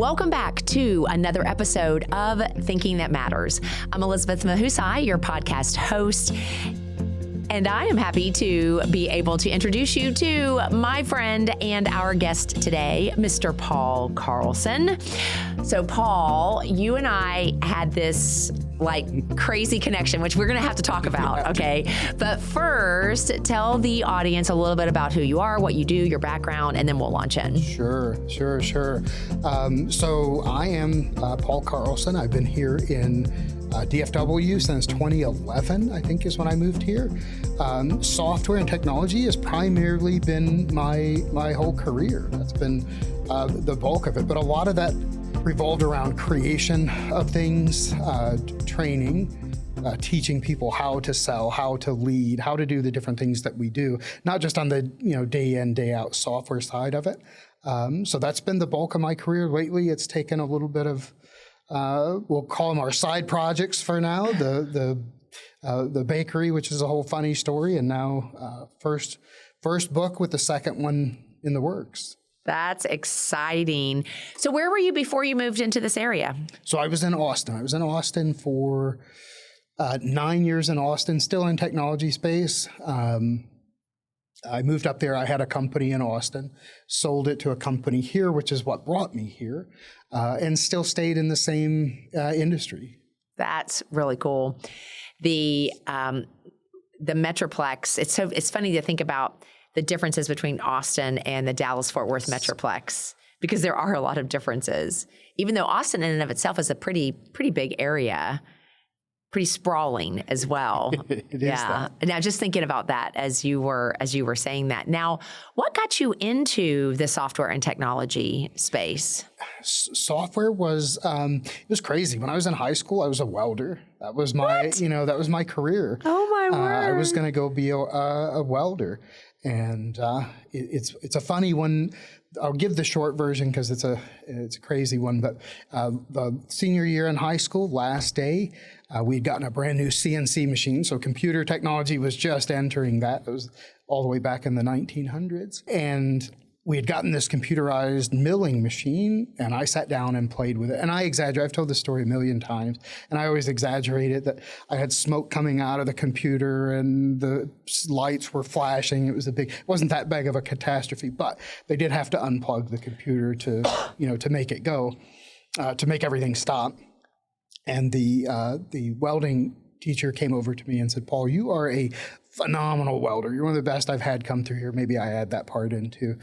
Welcome back to another episode of Thinking That Matters. I'm Elizabeth Mahusai, your podcast host, and I am happy to be able to introduce you to my friend and our guest today, Mr. Paul Carlson. So Paul, you and I had this crazy connection, which we're going to have to talk about, okay? But first, tell the audience a little bit about who you are, what you do, your background, and then we'll launch in. Sure. So I am Paul Carlson. I've been here in DFW since 2011, I think is when I moved here. Software and technology has primarily been my whole career. That's been the bulk of it, but a lot of that revolved around creation of things, training, teaching people how to sell, how to lead, how to do the different things that we do, not just on the day in, day out software side of it. So that's been the bulk of my career. Lately, it's taken a little bit of we'll call them our side projects for now. The bakery, which is a whole funny story, and now first book with the second one in the works. That's exciting. So where were you before you moved into this area? So I was in Austin. I was in Austin for 9 years in Austin, still in technology space. I moved up there. I had a company in Austin, sold it to a company here, which is what brought me here, and still stayed in the same industry. That's really cool. The Metroplex, it's funny to think about the differences between Austin and the Dallas-Fort Worth Metroplex, because there are a lot of differences. Even though Austin in and of itself is a pretty big area, pretty sprawling as well. It is that. Now, just thinking about that as you were saying that. Now, what got you into the software and technology space? Software was it was crazy. When I was in high school, I was a welder. That was my that was my career. Oh my word! I was going to go be a welder, and it's a funny one. I'll give the short version because it's a crazy one. But the senior year in high school, last day, we'd gotten a brand new CNC machine. So computer technology was just entering that. It was all the way back in the 1900s. And we had gotten this computerized milling machine, and I sat down and played with it. And I exaggerate. I've told this story a million times, and I always exaggerate it that I had smoke coming out of the computer and the lights were flashing. It wasn't that big of a catastrophe, but they did have to unplug the computer to make it go, to make everything stop. And the welding teacher came over to me and said, "Paul, you are a phenomenal welder. You're one of the best I've had come through here." Maybe I add that part in too.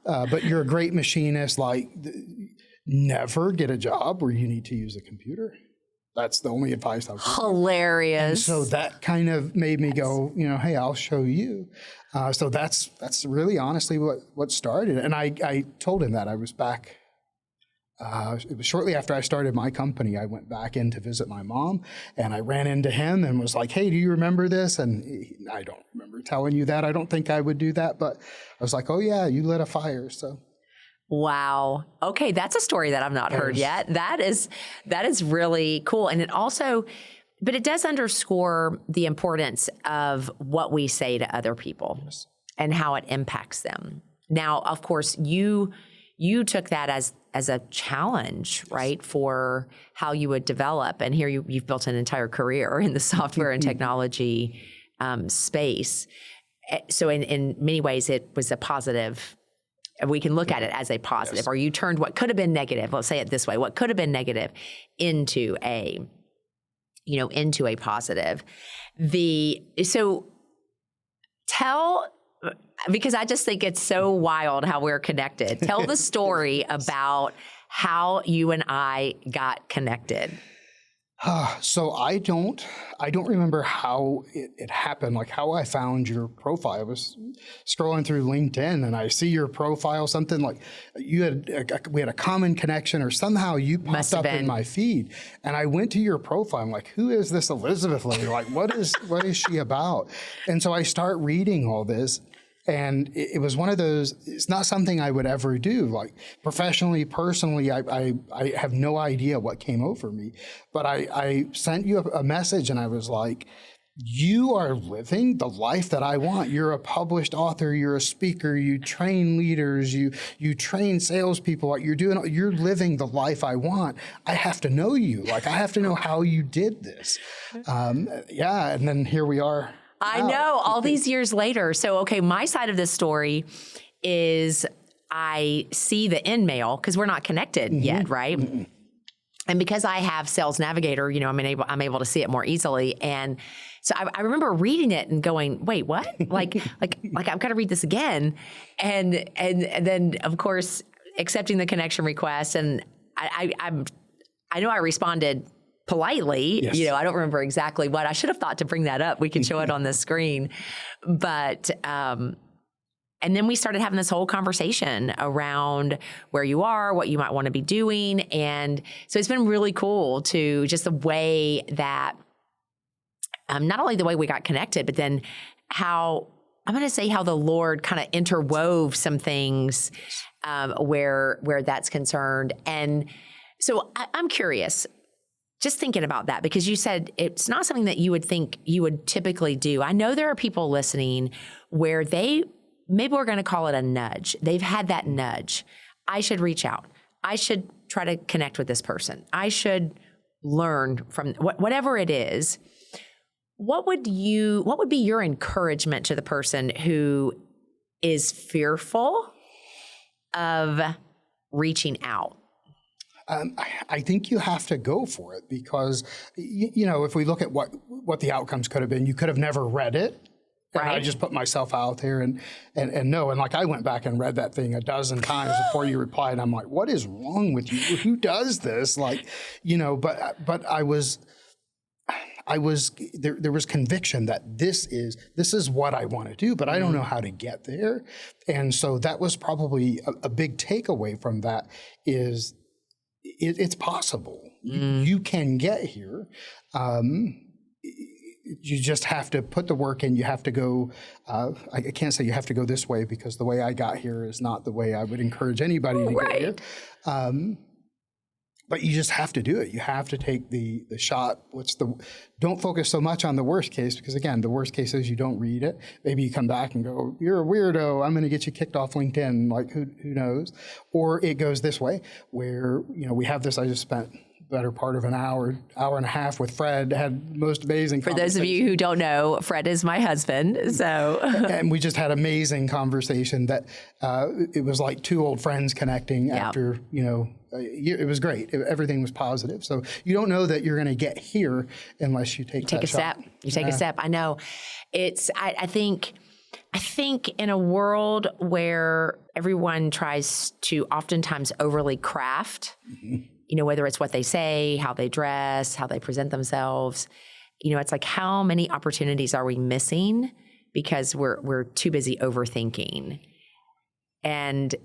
But you're a great machinist. Never get a job where you need to use a computer. That's the only advice I'll give. Hilarious. And so that kind of made me go, hey, I'll show you. So that's really honestly what started. And I told him that I was back. It was shortly after I started my company. I went back in to visit my mom, and I ran into him and was like, "Hey, do you remember this?" And I don't remember telling you that. I don't think I would do that, but I was like, "Oh yeah, you lit a fire." So, wow. Okay, that's a story that I've not heard yet. That is really cool, and it does underscore the importance of what we say to other people and how it impacts them. Now, of course, you took that as a challenge, right, for how you would develop. And here you've built an entire career in the software and technology space. So in many ways, it was a positive. We can look at it as a positive, or you turned what could have been negative, let's say it this way, what could have been negative into a positive. Because I just think it's so wild how we're connected. Tell the story about how you and I got connected. So I don't remember how it happened, like how I found your profile. I was scrolling through LinkedIn and I see your profile, something like we had a common connection, or somehow you popped up in my feed. And I went to your profile. I'm like, who is this Elizabeth lady? Like, what is she about? And so I start reading all this. And it was one of those, it's not something I would ever do. Like professionally, personally, I have no idea what came over me. But I sent you a message and I was like, you are living the life that I want. You're a published author. You're a speaker. You train leaders. You train salespeople. You're living the life I want. I have to know you. Like, I have to know how you did this. Yeah. And then here we are. I know, all these years later. So, okay, my side of this story is I see the end mail because we're not connected yet, right? And because I have Sales Navigator, I'm able to see it more easily. And so I remember reading it and going, "Wait, what? like I've got to read this again." And then of course accepting the connection request. And I know I responded politely. Yes. I don't remember exactly what. I should have thought to bring that up. We can show it on the screen, but. And then we started having this whole conversation around where you are, what you might want to be doing. And so it's been really cool to just the way that, not only the way we got connected, but then how the Lord kind of interwove some things where that's concerned. And so I'm curious, just thinking about that, because you said it's not something that you would think you would typically do. I know there are people listening where maybe we're going to call it a nudge. They've had that nudge. I should reach out. I should try to connect with this person. I should learn from whatever it is. What would be your encouragement to the person who is fearful of reaching out? I think you have to go for it because, if we look at what the outcomes could have been, you could have never read it. And right. I just put myself out there and no. And like, I went back and read that thing a dozen times before you replied. And I'm like, what is wrong with you? Who does this? Like, but I was there was conviction that this is what I want to do, but I don't know how to get there. And so that was probably a big takeaway from that is it's possible. You can get here. You just have to put the work in. You have to go. I can't say you have to go this way because the way I got here is not the way I would encourage anybody to get here. But you just have to do it. You have to take the shot. Don't focus so much on the worst case because, again, the worst case is you don't read it. Maybe you come back and go, "You're a weirdo. I'm going to get you kicked off LinkedIn." Like, who knows? Or it goes this way where we have this. I just spent better part of an hour and a half with Fred, had most amazing For those of you who don't know, Fred is my husband. So, and we just had amazing conversation that it was like two old friends connecting after, it was great. Everything was positive. So you don't know that you're going to get here unless you take a step. You take a step. I know I think in a world where everyone tries to oftentimes overly craft, whether it's what they say, how they dress, how they present themselves, it's like, how many opportunities are we missing because we're too busy overthinking? And,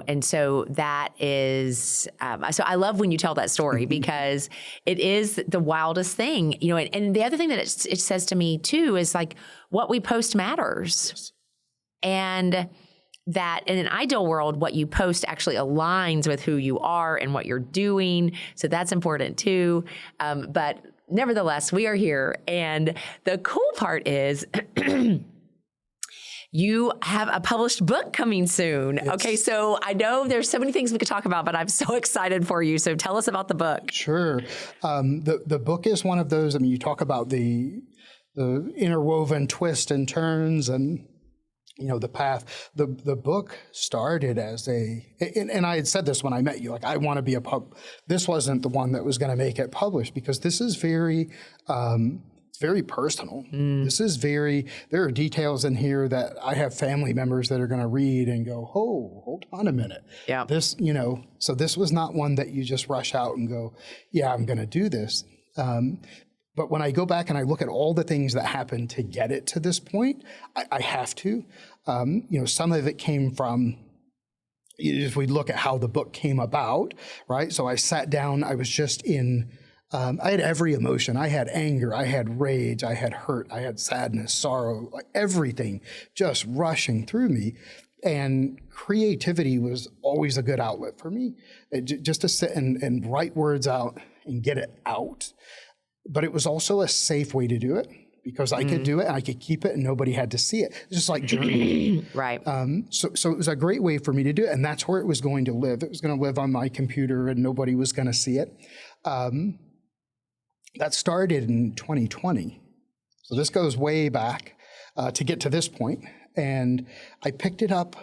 and so that is, so I love when you tell that story because it is the wildest thing, and the other thing that it says to me too is like what we post matters. Yes. And that in an ideal world, what you post actually aligns with who you are and what you're doing. So that's important too. But nevertheless, we are here. And the cool part is you have a published book coming soon. Okay, so I know there's so many things we could talk about, but I'm so excited for you. So tell us about the book. Sure. The book is one of those, you talk about the interwoven twists and turns and the path. The book started as and I had said this when I met you, like, I want to be this wasn't the one that was going to make it published because this is very personal. This is there are details in here that I have family members that are going to read and go, oh, hold on a minute. Yeah. This, so this was not one that you just rush out and go, yeah, I'm going to do this. But when I go back and I look at all the things that happened to get it to this point, I have to. Some of it came from, if we look at how the book came about, right? So I sat down, I was just I had every emotion. I had anger, I had rage, I had hurt, I had sadness, sorrow, like everything just rushing through me. And creativity was always a good outlet for me, just to sit and write words out and get it out. But it was also a safe way to do it. because I could do it and I could keep it and nobody had to see it. It's just like journaling. Right. So it was a great way for me to do it, and that's where it was going to live. It was going to live on my computer and nobody was going to see it. That started in 2020. So this goes way back to get to this point. And I picked it up,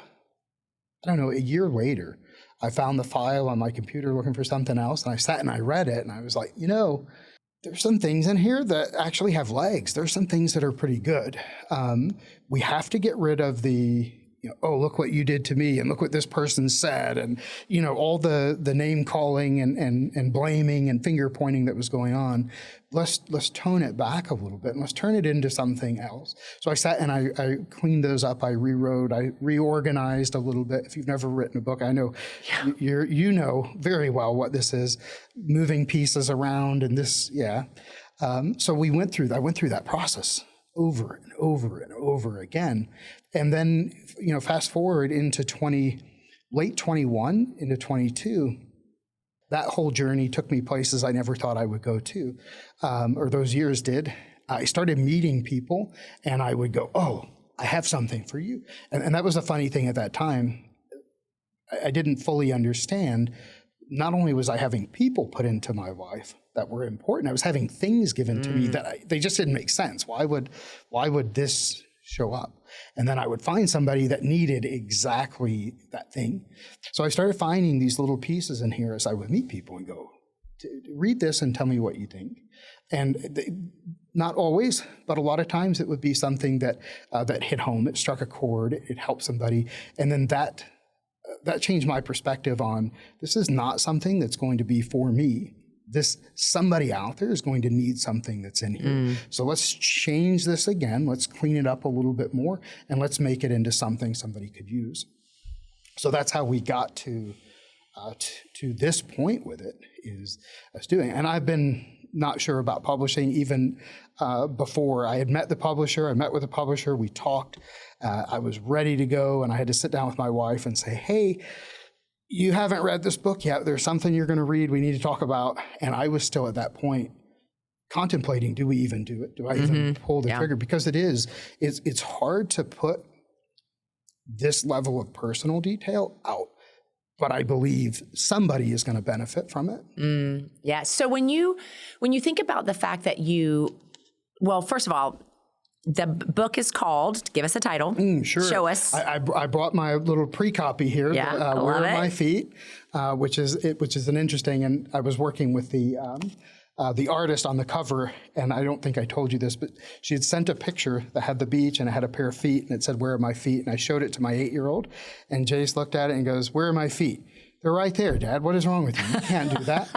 I don't know, a year later. I found the file on my computer looking for something else, and I sat and I read it, and I was like, there's some things in here that actually have legs. There's some things that are pretty good. We have to get rid of the, oh, look what you did to me, and look what this person said, and all the name calling and blaming and finger pointing that was going on. Let's tone it back a little bit, and let's turn it into something else. So I sat and I cleaned those up. I rewrote, I reorganized a little bit. If you've never written a book, I know you know very well what this is, moving pieces around and this, yeah. So I went through that process over and over and over again. And then, fast forward into late 21 into 22, that whole journey took me places I never thought I would go to, or those years did. I started meeting people and I would go, oh, I have something for you. And that was a funny thing at that time. I didn't fully understand. Not only was I having people put into my life that were important, I was having things given to me that they just didn't make sense. Why would this show up? And then I would find somebody that needed exactly that thing. So I started finding these little pieces in here as I would meet people and go, read this and tell me what you think. And not always, but a lot of times it would be something that hit home. It struck a chord. It helped somebody. And then that changed my perspective on, this is not something that's going to be for me. Somebody out there is going to need something that's in here. So let's change this again. Let's clean it up a little bit more, and let's make it into something somebody could use. So that's how we got to this point with it, is us doing it. And I've been not sure about publishing even before. I had met the publisher. I met with the publisher. We talked. I was ready to go, and I had to sit down with my wife and say, hey, you haven't read this book yet. There's something you're going to read we need to talk about. And I was still at that point contemplating, do we even do it? Do I even pull the trigger? Because it's hard to put this level of personal detail out. But I believe somebody is going to benefit from it. Yeah. So when you think about the fact that well, first of all, the book is called, give us a title. Sure. Show us. I brought my little pre-copy here. Yeah, Where Are My Feet, which is an interesting, and I was working with the artist on the cover, and I don't think I told you this, but she had sent a picture that had the beach and it had a pair of feet, and it said, where are my feet? And I showed it to my 8-year-old, and Jace looked at it and goes, where are my feet? They're right there, Dad. What is wrong with you? You can't do that.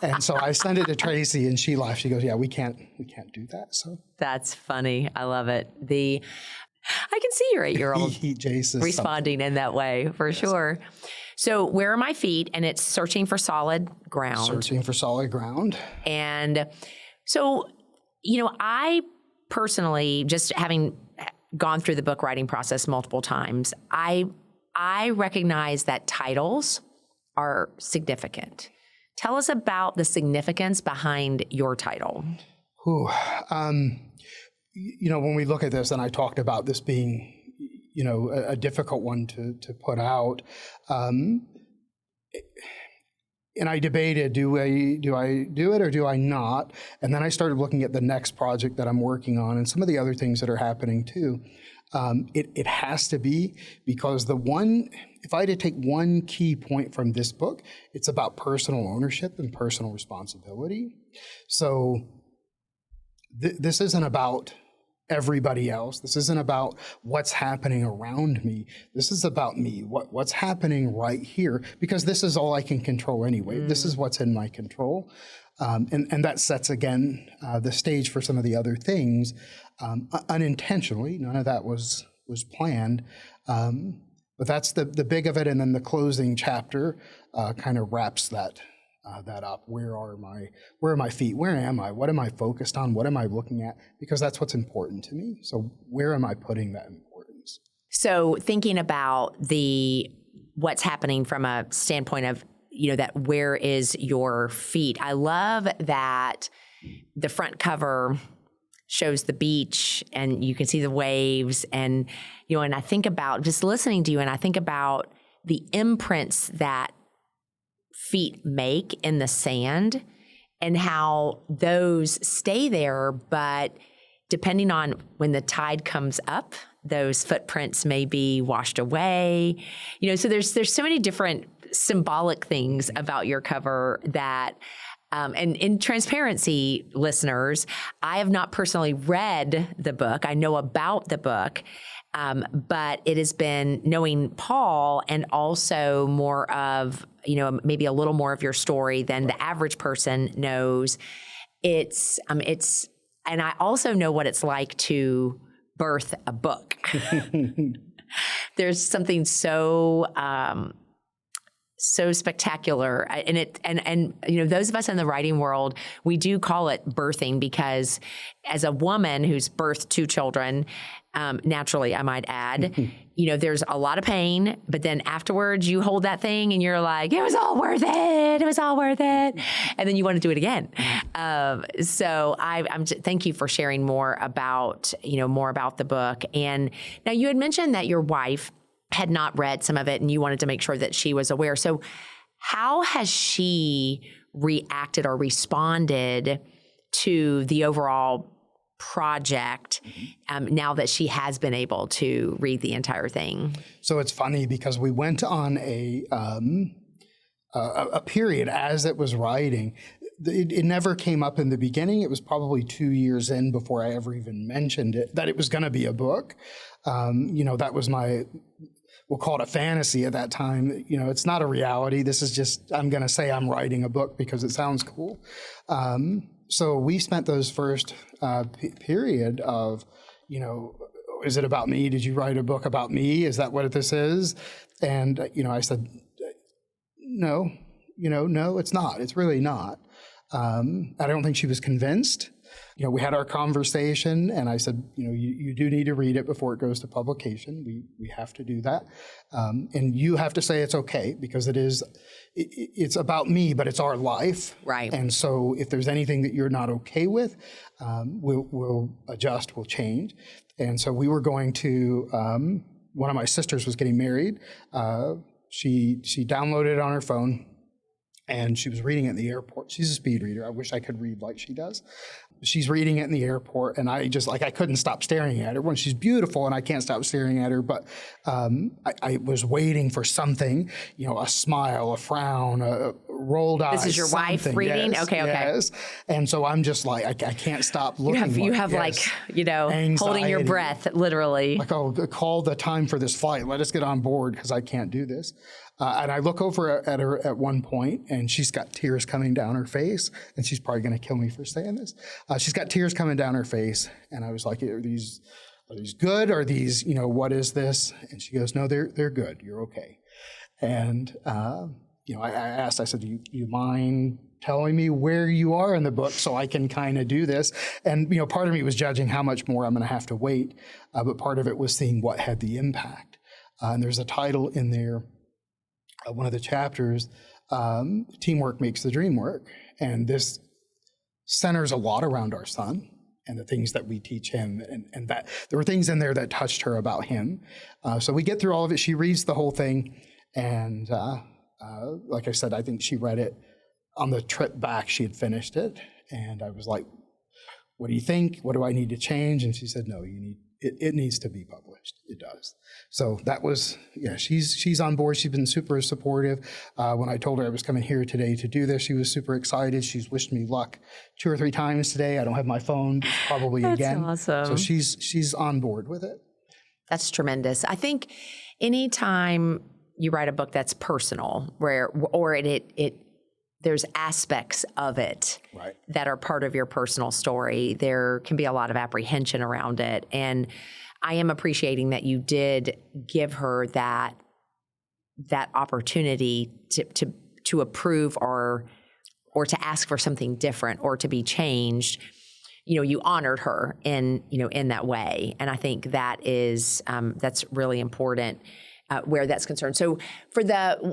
And so I sent it to Tracy, and she laughed. She goes, yeah, we can't do that. So that's funny. I love it. I can see your 8-year-old Jace is responding in that way, for sure. So where are my feet? And it's searching for solid ground. Searching for solid ground. And so, I personally, just having gone through the book writing process multiple times, I recognize that titles are significant. Tell us about the significance behind your title. When we look at this, and I talked about this being, a difficult one to put out, and I debated, do I do it or do I not? And then I started looking at the next project that I'm working on and some of the other things that are happening too. It has to be, because if I had to take one key point from this book, it's about personal ownership and personal responsibility. So this isn't about everybody else. This isn't about what's happening around me. This is about me, what's happening right here, because this is all I can control anyway. This is what's in my control. And that sets, again, the stage for some of the other things, unintentionally. None of that was planned. But that's the big of it. And then the closing chapter kind of wraps that up. Where are my feet? Where am I? What am I focused on? What am I looking at? Because that's what's important to me. So where am I putting that importance? So thinking about what's happening from a standpoint of, that where is your feet? I love that the front cover shows the beach and you can see the waves. And, and I think about just listening to you, and I think about the imprints that feet make in the sand and how those stay there, but depending on when the tide comes up, those footprints may be washed away. So there's so many different symbolic things about your cover that, and in transparency, listeners, I have not personally read the book. I know about the book, but it has been knowing Paul and also more of, maybe a little more of your story than the average person knows. It's, and I also know what it's like to birth a book. There's something so spectacular, and those of us in the writing world, we do call it birthing because, as a woman who's birthed 2 children, naturally, I might add, there's a lot of pain, but then afterwards you hold that thing and you're like, it was all worth it. It was all worth it. And then you want to do it again. So thank you for sharing more about the book. And now you had mentioned that your wife had not read some of it and you wanted to make sure that she was aware. So how has she reacted or responded to the overall project now that she has been able to read the entire thing? So it's funny because we went on a period as it was writing. It never came up in the beginning. It was probably 2 years in before I ever even mentioned it, that it was going to be a book. That was we'll call it a fantasy at that time. It's not a reality. This is just, I'm going to say I'm writing a book because it sounds cool. So we spent those first period of, is it about me? Did you write a book about me? Is that what this is? And, I said, no, no, it's not. It's really not. I don't think she was convinced. We had our conversation and I said, you do need to read it before it goes to publication. We have to do that. And you have to say it's okay because it's about me, but it's our life. Right. And so if there's anything that you're not okay with, we'll adjust, we'll change. And so we were going to, one of my sisters was getting married. She downloaded it on her phone. And she was reading it in the airport. She's a speed reader. I wish I could read like she does. She's reading it in the airport, and I couldn't stop staring at her. When she's beautiful, and I can't stop staring at her, but I was waiting for something, a smile, a frown, a rolled eyes. This is your wife reading? Yes, okay. Yes. And so I'm just like, I can't stop looking. You have anxiety. Holding your breath, literally. Like, oh, call the time for this flight. Let us get on board because I can't do this. And I look over at her at one point, and she's got tears coming down her face, and she's probably going to kill me for saying this. She's got tears coming down her face, and I was like, are these good? Are these, what is this? And she goes, no, they're good. You're okay. And, I asked, I said, do you mind telling me where you are in the book so I can kind of do this? And, part of me was judging how much more I'm going to have to wait, but part of it was seeing what had the impact. And there's a title in there, one of the chapters, Teamwork Makes the Dream Work. And this centers a lot around our son and the things that we teach him. And that there were things in there that touched her about him. So we get through all of it. She reads the whole thing. And like I said, I think she read it on the trip back. She had finished it. And I was like, what do you think? What do I need to change? And she said, no, it needs to be published. It does. So that was, she's on board. She's been super supportive. When I told her I was coming here today to do this, she was super excited. She's wished me luck 2 or 3 times today. I don't have my phone, probably again. That's awesome. So she's on board with it. That's tremendous. I think anytime you write a book that's personal, there's aspects of it right. that are part of your personal story, there can be a lot of apprehension around it. And I am appreciating that you did give her that opportunity to approve or to ask for something different or to be changed. You honored her in that way. And I think that is, that's really important. where that's concerned. So for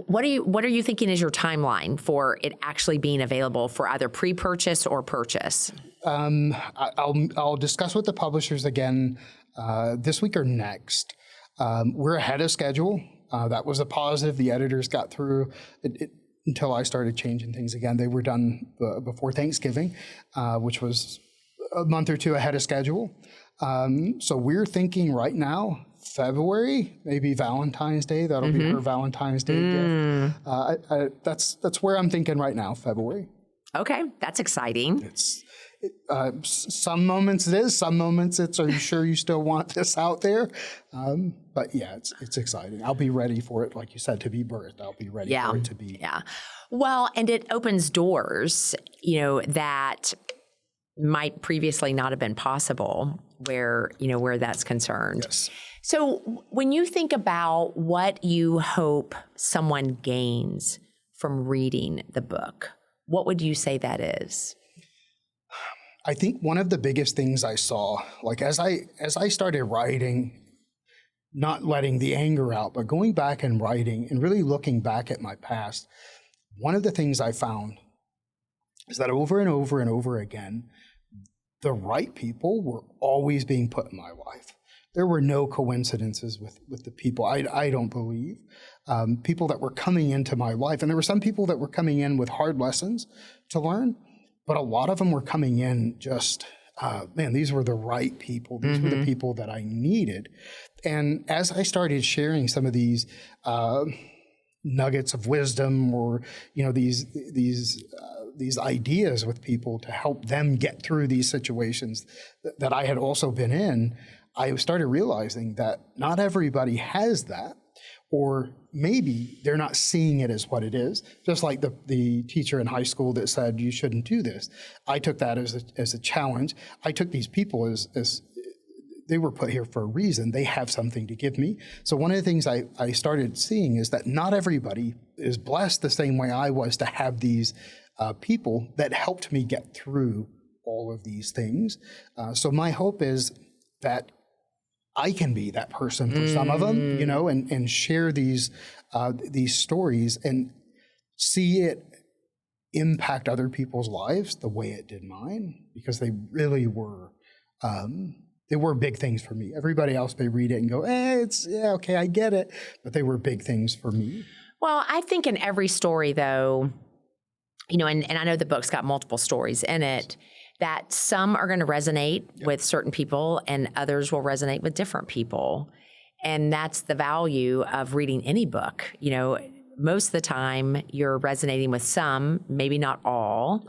what are you thinking is your timeline for it actually being available for either pre-purchase or purchase? I'll discuss with the publishers again this week or next. We're ahead of schedule. That was a positive. The editors got through it until I started changing things again. They were done before Thanksgiving, which was a month or two ahead of schedule. So we're thinking right now, February, maybe Valentine's Day. That'll be her Valentine's Day gift. That's where I'm thinking right now, February. Okay, that's exciting. Some moments it is, some moments it's, are you sure you still want this out there? But yeah, it's exciting. I'll be ready for it, like you said, to be birthed. I'll be ready for it to be. Yeah. Well, and it opens doors, that might previously not have been possible where that's concerned. Yes. So when you think about what you hope someone gains from reading the book, what would you say that is? I think one of the biggest things I saw, like as I started writing, not letting the anger out, but going back and writing and really looking back at my past, one of the things I found is that over and over and over again, the right people were always being put in my life. There were no coincidences with the people. I don't believe. People that were coming into my life, and there were some people that were coming in with hard lessons to learn, but a lot of them were coming in just, these were the right people. These were the people that I needed. And as I started sharing some of these nuggets of wisdom, or these ideas with people to help them get through these situations that I had also been in, I started realizing that not everybody has that, or maybe they're not seeing it as what it is. Just like the teacher in high school that said you shouldn't do this. I took that as a challenge. I took these people as they were put here for a reason. They have something to give me. So one of the things I started seeing is that not everybody is blessed the same way I was to have these people that helped me get through all of these things. So my hope is that I can be that person for some of them, and share these stories and see it impact other people's lives the way it did mine, because they really were. They were big things for me. Everybody else may read it and go, okay, I get it. But they were big things for me. Well, I think in every story, though, and I know the book's got multiple stories in it, that some are going to resonate with certain people and others will resonate with different people. And that's the value of reading any book. Most of the time you're resonating with some, maybe not all.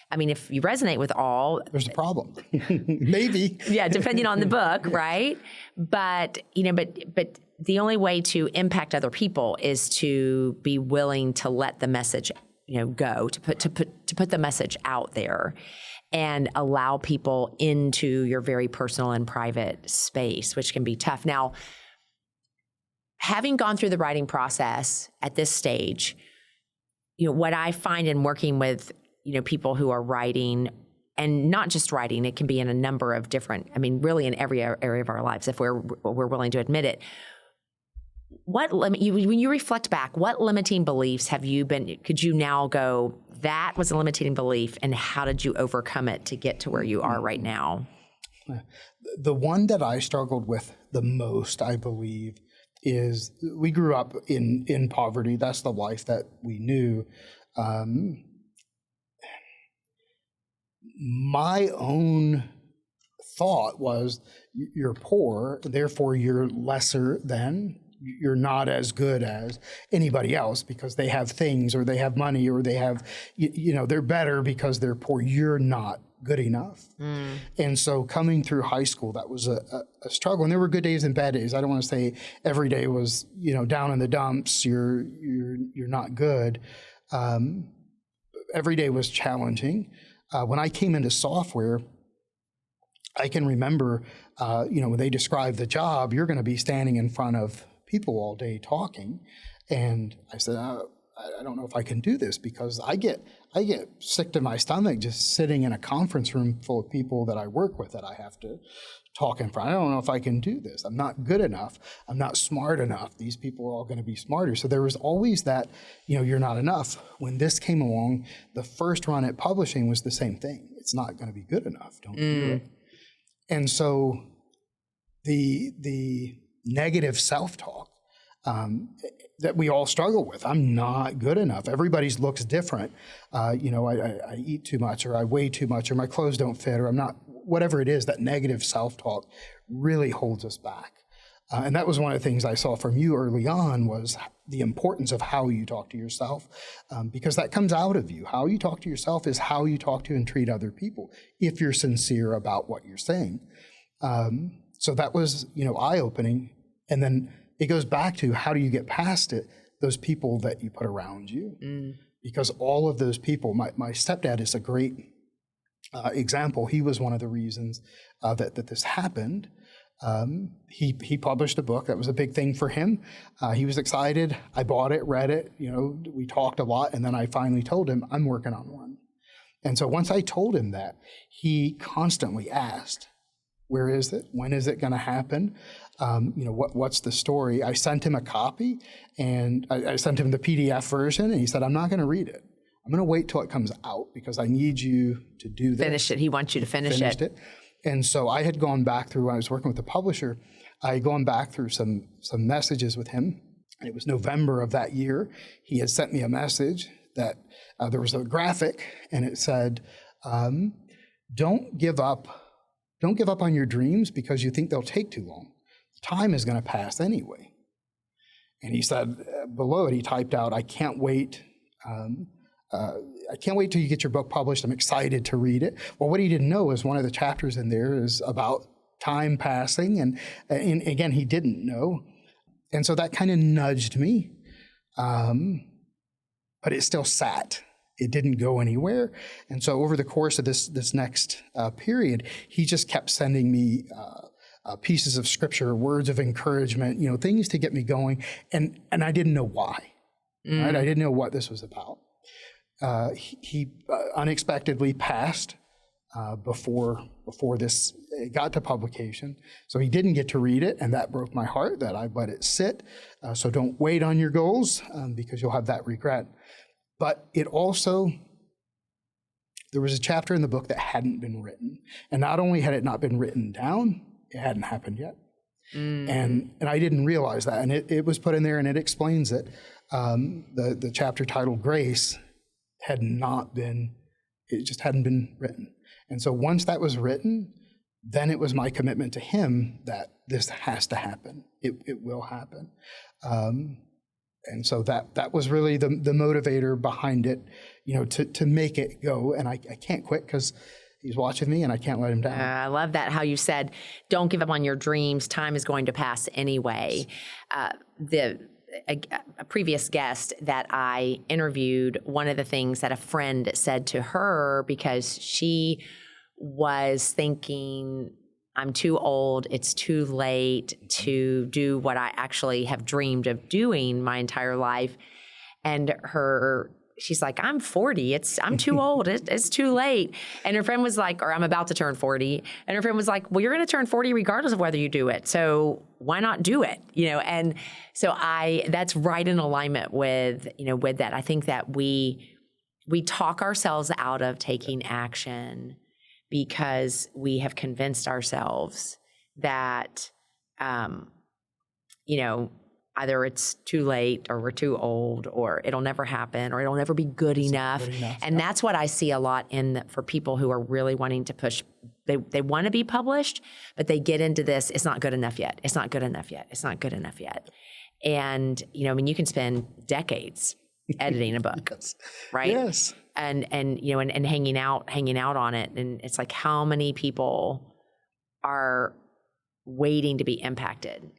I mean, if you resonate with all, there's a problem. Maybe. Yeah, depending on the book, right? But the only way to impact other people is to be willing to let the message, go, to put the message out there and allow people into your very personal and private space, which can be tough. Now, having gone through the writing process at this stage, what I find in working with people who are writing, and not just writing, it can be in a number of different, really in every area of our lives, if we're willing to admit it. When you reflect back, what limiting beliefs could you now go, that was a limiting belief, and how did you overcome it to get to where you are right now? The one that I struggled with the most, I believe, is we grew up in poverty. That's the life that we knew. My own thought was, you're poor, therefore you're lesser than, you're not as good as anybody else because they have things, or they have money, or they have, they're better because they're poor. You're not good enough. And so coming through high school, that was a struggle. And there were good days and bad days. I don't want to say every day was, down in the dumps, you're not good. Every day was challenging. When I came into software, I can remember, when they described the job, you're going to be standing in front of people all day talking. And I said, I don't know if I can do this, because I get sick to my stomach just sitting in a conference room full of people that I work with that I have to talk in front. I don't know if I can do this. I'm not good enough. I'm not smart enough. These people are all going to be smarter. So there was always that, you're not enough. When this came along, the first run at publishing was the same thing. It's not going to be good enough. Don't do it. And so the negative self-talk that we all struggle with. I'm not good enough. Everybody's looks different. I eat too much, or I weigh too much, or my clothes don't fit, or I'm not, whatever it is, that negative self-talk really holds us back. And that was one of the things I saw from you early on, was the importance of how you talk to yourself, because that comes out of you. How you talk to yourself is how you talk to and treat other people, if you're sincere about what you're saying. So that was, eye-opening. And then it goes back to, how do you get past it? Those people that you put around you. Because all of those people, my stepdad is a great example. He was one of the reasons that this happened. He published a book. That was a big thing for him. He was excited. I bought it, read it. We talked a lot. And then I finally told him, I'm working on one. And so once I told him that, he constantly asked, where is it? When is it going to happen? What's the story? I sent him a copy, and I sent him the PDF version, and he said, I'm not going to read it. I'm going to wait till it comes out, because I need you to do this. Finish it. He wants you to finish it. And so I had gone back through, when I was working with the publisher, I had gone back through some messages with him. And it was November of that year. He had sent me a message that there was a graphic, and it said, don't give up on your dreams because you think they'll take too long. Time is going to pass anyway. And he said, below it, he typed out, I can't wait. I can't wait till you get your book published. I'm excited to read it. Well, what he didn't know is one of the chapters in there is about time passing. And again, he didn't know. And so that kind of nudged me. But it still sat. It didn't go anywhere. And so over the course of this next period, he just kept sending me pieces of scripture, words of encouragement, things to get me going. And I didn't know why. Right? I didn't know what this was about. He unexpectedly passed before this got to publication. So he didn't get to read it, and that broke my heart that I let it sit. So don't wait on your goals, because you'll have that regret. But it also, there was a chapter in the book that hadn't been written. And not only had it not been written down, it hadn't happened yet. And I didn't realize that. And it was put in there, and it explains it. The chapter titled Grace it just hadn't been written. And so once that was written, then it was my commitment to him that this has to happen. It will happen. And so that was really the motivator behind it, to make it go. And I can't quit, because he's watching me and I can't let him down. I love that, how you said, don't give up on your dreams. Time is going to pass anyway. A previous guest that I interviewed, one of the things that a friend said to her, because she was thinking, I'm too old, it's too late to do what I actually have dreamed of doing my entire life. And she's like, I'm 40, I'm too old, it's too late. And her friend was like, or I'm about to turn 40. And her friend was like, well, you're going to turn 40 regardless of whether you do it. So why not do it? And so that's right in alignment with that. I think that we talk ourselves out of taking action because we have convinced ourselves that, either it's too late or we're too old or it'll never happen or it'll never be good enough. And that's what I see a lot for people who are really wanting to push. They want to be published, but they get into this, it's not good enough yet. It's not good enough yet. It's not good enough yet. And, you can spend decades editing a book, Yes. right? Yes. And hanging out on it. And it's like, how many people are waiting to be impacted,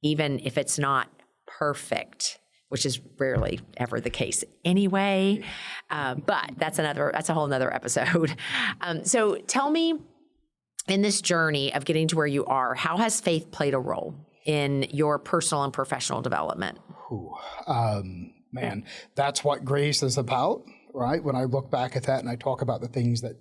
even if it's not perfect, which is rarely ever the case anyway. But that's a whole nother episode. So tell me, in this journey of getting to where you are, how has faith played a role in your personal and professional development? man, that's what grace is about, right? When I look back at that and I talk about the things that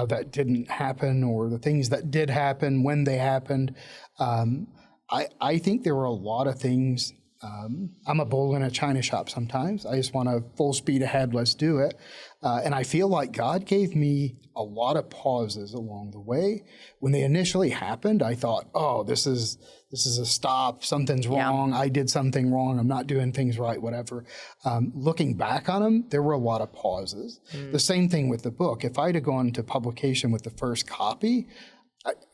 that didn't happen or the things that did happen when they happened, I think there were a lot of things. I'm a bull in a china shop sometimes. I just want to full speed ahead, let's do it. And I feel like God gave me a lot of pauses along the way. When they initially happened, I thought, oh, this is a stop, something's wrong, I did something wrong, I'm not doing things right, whatever. Looking back on them, there were a lot of pauses. The same thing with the book. If I'd have gone to publication with the first copy,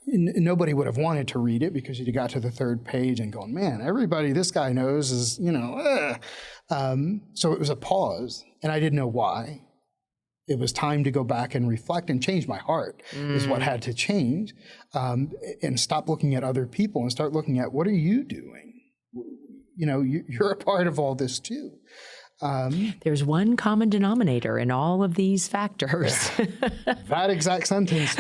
nobody would have wanted to read it because you'd got to the third page and going, man, everybody this guy knows is, so it was a pause, and I didn't know why. It was time to go back and reflect and change my heart is what had to change, and stop looking at other people and start looking at what are you doing? You're a part of all this too. There's one common denominator in all of these factors. That exact sentence.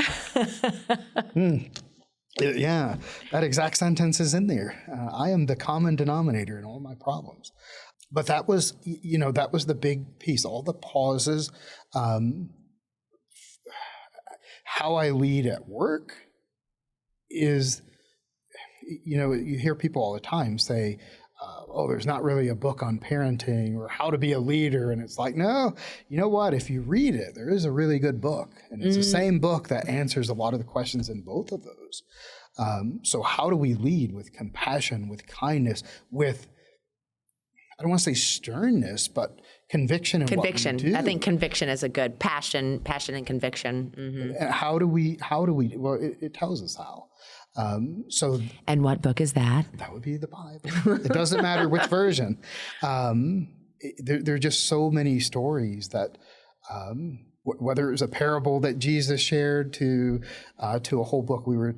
Yeah, that exact sentence is in there. I am the common denominator in all my problems. But that was, that was the big piece. All the pauses, how I lead at work is, you hear people all the time say, oh, there's not really a book on parenting or how to be a leader. And it's like, no, you know what? If you read it, there is a really good book. And it's the same book that answers a lot of the questions in both of those. So how do we lead with compassion, with kindness, with, I don't want to say sternness, but conviction. Conviction. What we do. I think conviction is a good passion and conviction. Mm-hmm. And how do we, well, it tells us how. And what book is that? That would be the Bible. It doesn't matter which version. There are just so many stories that, whether it was a parable that Jesus shared to a whole book, we were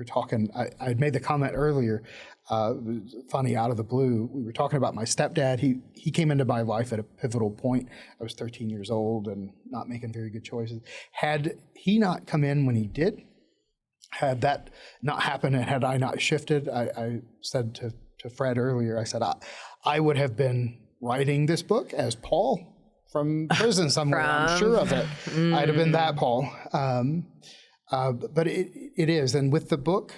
talking. I had made the comment earlier. It was funny, out of the blue. We were talking about my stepdad. He came into my life at a pivotal point. I was 13 years old and not making very good choices. Had he not come in when he did, had that not happened and had I not shifted, I said to Fred earlier, I said, I would have been writing this book as Paul from prison somewhere. I'm sure of it. I'd have been that Paul. But it is. And with the book,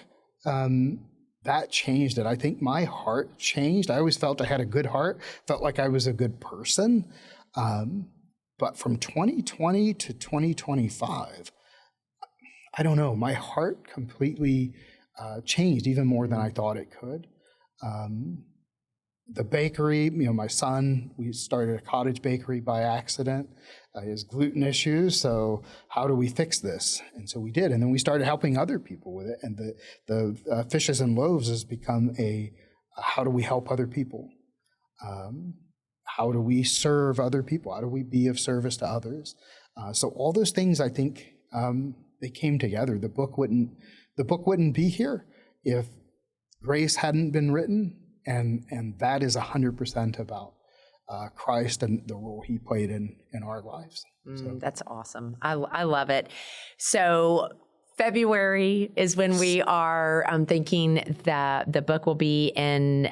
that changed it. I think my heart changed. I always felt I had a good heart, felt like I was a good person. But from 2020 to 2025, I don't know, my heart completely changed even more than I thought it could. The bakery, my son, we started a cottage bakery by accident. He has gluten issues, so how do we fix this? And so we did, and then we started helping other people with it. And the Fishes and Loaves has become how do we help other people? How do we serve other people? How do we be of service to others? So all those things, I think, they came together. The book wouldn't be here if Grace hadn't been written, and that is 100% about Christ and the role he played in our lives. So. That's awesome. I love it. So February is when we are thinking that the book will be in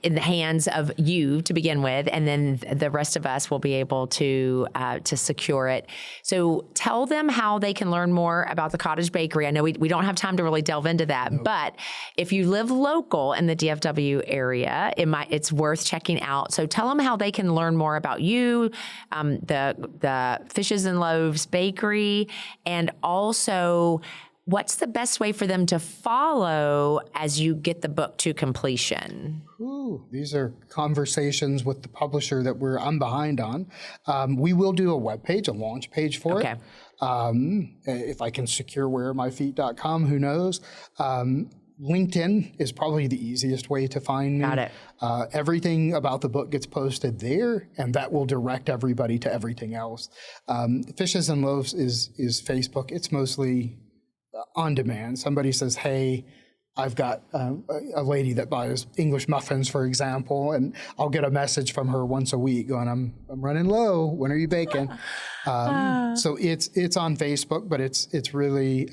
the hands of you to begin with, and then the rest of us will be able to secure it. So tell them how they can learn more about the cottage bakery. I know we don't have time to really delve into that, but if you live local in the DFW area, it's worth checking out. So tell them how they can learn more about you, the Fishes and Loaves Bakery, and also what's the best way for them to follow as you get the book to completion? Ooh, these are conversations with the publisher that I'm behind on. We will do a webpage, a launch page for it. If I can secure wearemyfeet.com, who knows? LinkedIn is probably the easiest way to find me. Got it. Everything about the book gets posted there, and that will direct everybody to everything else. Fishes and Loaves is Facebook. It's mostly on demand. Somebody says, hey, I've got a lady that buys English muffins, for example, and I'll get a message from her once a week going, I'm running low. When are you baking? So it's on Facebook, but it's really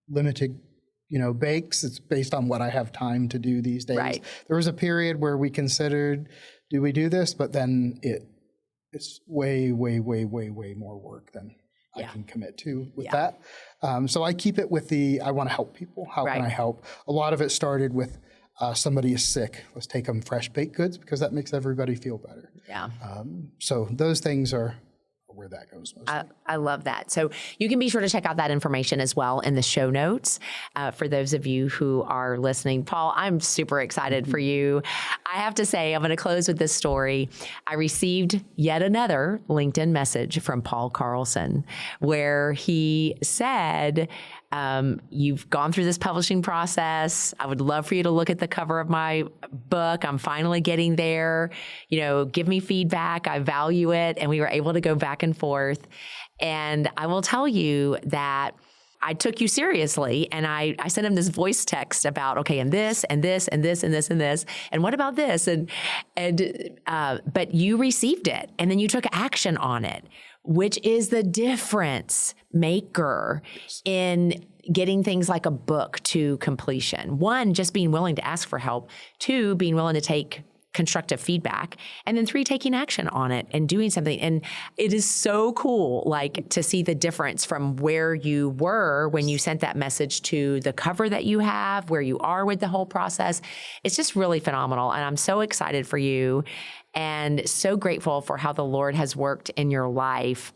limited bakes. It's based on what I have time to do these days. Right. There was a period where we considered, do we do this? But then it's way, way, way, way, way more work than I can commit to with that. So I keep it with I want to help people. How can I help? A lot of it started with somebody is sick. Let's take them fresh baked goods because that makes everybody feel better. Yeah. So those things are where that goes mostly. I love that. So you can be sure to check out that information as well in the show notes for those of you who are listening. Paul, I'm super excited for you. I have to say, I'm going to close with this story. I received yet another LinkedIn message from Paul Carlson where he said, you've gone through this publishing process. I would love for you to look at the cover of my book. I'm finally getting there. Give me feedback. I value it. And we were able to go back and forth. And I will tell you that I took you seriously, and I sent him this voice text about, okay, and this, and this, and this, and this, and this, and what about this? But you received it, and then you took action on it, which is the difference maker in getting things like a book to completion. One, just being willing to ask for help. Two, being willing to take constructive feedback. And then three, taking action on it and doing something. And it is so cool, to see the difference from where you were when you sent that message to the cover that you have, where you are with the whole process. It's just really phenomenal. And I'm so excited for you and so grateful for how the Lord has worked in your life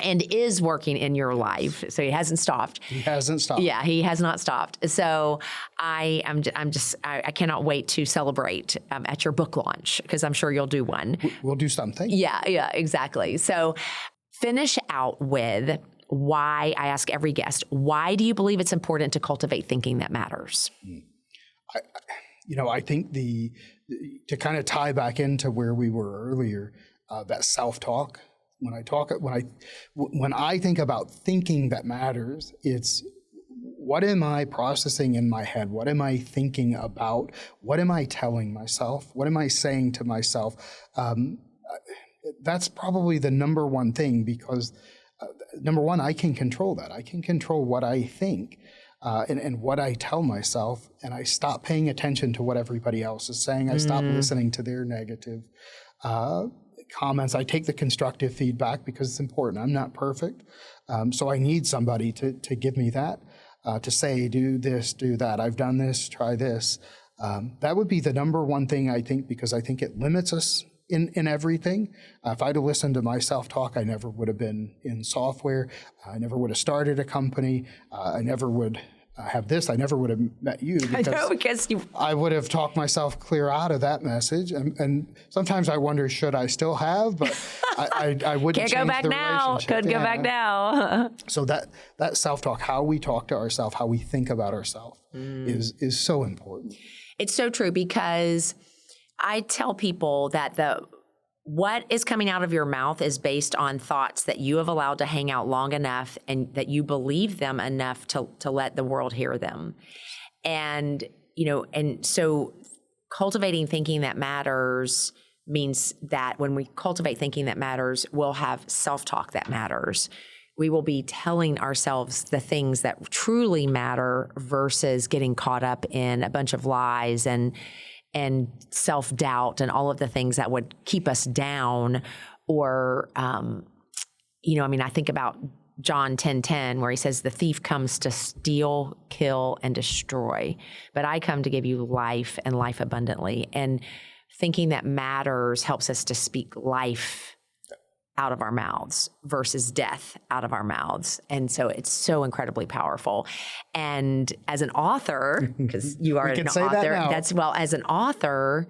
and is working in your life. So he hasn't stopped. He hasn't stopped. Yeah, he has not stopped. So I cannot wait to celebrate at your book launch, because I'm sure you'll do one. We'll do something. Yeah, exactly. So finish out with why. I ask every guest, why do you believe it's important to cultivate thinking that matters? I think to kind of tie back into where we were earlier, that self-talk. When I think about thinking that matters, it's what am I processing in my head? What am I thinking about? What am I telling myself? What am I saying to myself? That's probably the number one thing, because number one, I can control that. I can control what I think and what I tell myself, and I stop paying attention to what everybody else is saying. I stop listening to their negative comments. I take the constructive feedback because it's important. I'm not perfect. So I need somebody to give me that, to say, do this, do that. I've done this, try this. That would be the number one thing, I think, because I think it limits us in everything. If I'd have listened to my self-talk, I never would have been in software. I never would have started a company. I never would have this. I never would have met you, because I would have talked myself clear out of that message. And sometimes I wonder, should I still have? But I wouldn't Can't go back now. Could go back now. So that self-talk, how we talk to ourselves, how we think about ourselves is so important. It's so true, because I tell people that what is coming out of your mouth is based on thoughts that you have allowed to hang out long enough and that you believe them enough to let the world hear them. And, and so cultivating thinking that matters means that when we cultivate thinking that matters, we'll have self-talk that matters. We will be telling ourselves the things that truly matter versus getting caught up in a bunch of lies and self-doubt and all of the things that would keep us down. Or, I think about John 10:10, where he says, the thief comes to steal, kill, and destroy, but I come to give you life and life abundantly. And thinking that matters helps us to speak life out of our mouths versus death out of our mouths. And so it's so incredibly powerful. And as an author, because you are an author, as an author,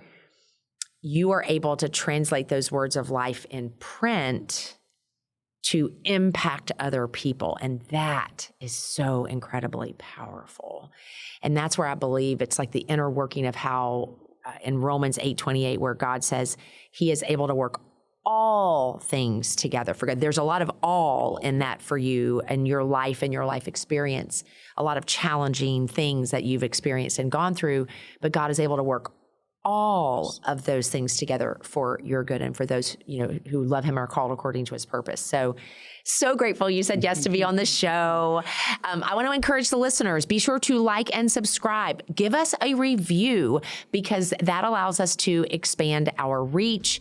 you are able to translate those words of life in print to impact other people. And that is so incredibly powerful. And that's where I believe it's like the inner working of how in Romans 8:28, where God says he is able to work all things together for good. There's a lot of all in that for you and your life experience, a lot of challenging things that you've experienced and gone through, but God is able to work all of those things together for your good and for those, who love him or are called according to his purpose. So grateful you said yes to be on the show. I want to encourage the listeners, be sure to like and subscribe. Give us a review because that allows us to expand our reach.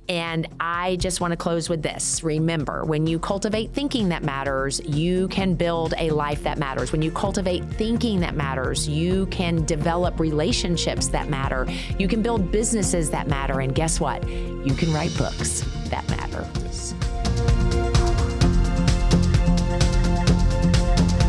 And I just want to close with this. Remember, when you cultivate thinking that matters, you can build a life that matters. When you cultivate thinking that matters, you can develop relationships that matter. You can build businesses that matter. And guess what? You can write books that matter.